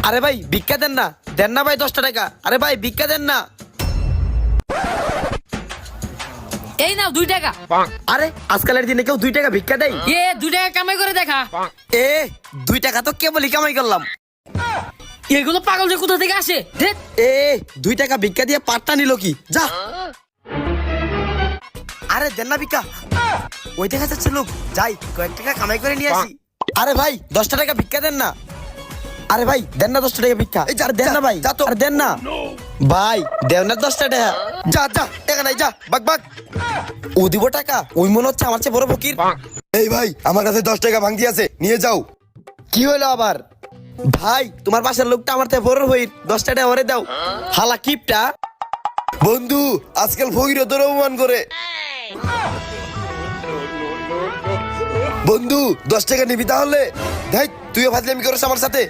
আরে ভাই ভিক্ষা দেন না ভাই 10টা টাকা। আরে ভাই ভিক্ষা দেন না। এই নাও 2 টাকা। আরে আজকালের দিনে কেউ 2 টাকা ভিক্ষা দেয়? 2 টাকা কামাই করে দেখা। 2 টাকা তো কেবলই কামাই করলাম। এগুলো পাগল যে কোথা থেকে আসে? 2 টাকা ভিক্ষা দিয়ে পাটটা নিল কি? যা। আরে দেন না ভিক্ষা। ওই দেখা যাচ্ছে লোক, যাই কয়েক টাকা কামাই করে নিয়ে আসি। আরে ভাই 10টা টাকা ভিক্ষা দেন না। আরে ভাই দেন না 10টা টাকা ভিক্ষা। এই আর দেন না ভাই, যা তো। আর দেন না ভাই, দেন না 10টা টাকা। যা টাকা নাই, যা বাক। ও দিব টাকা? ওই মনে হচ্ছে আমার চেয়ে বড় ফকির। এই ভাই, আমার কাছে 10 টাকা ভাঙতি আছে, নিয়ে যাও। কি হলো আবার? ভাই তোমার পাশের লোকটা আমার থেকে বড় হই, 10টা টাকা ওরে দাও। হালা কিপটা। বন্ধু, আজকাল ফকিরও তোর অপমান করে। বন্ধু 10 টাকা নিবি তাহলে? তুইও ফাজলামি করিস আমার সাথে।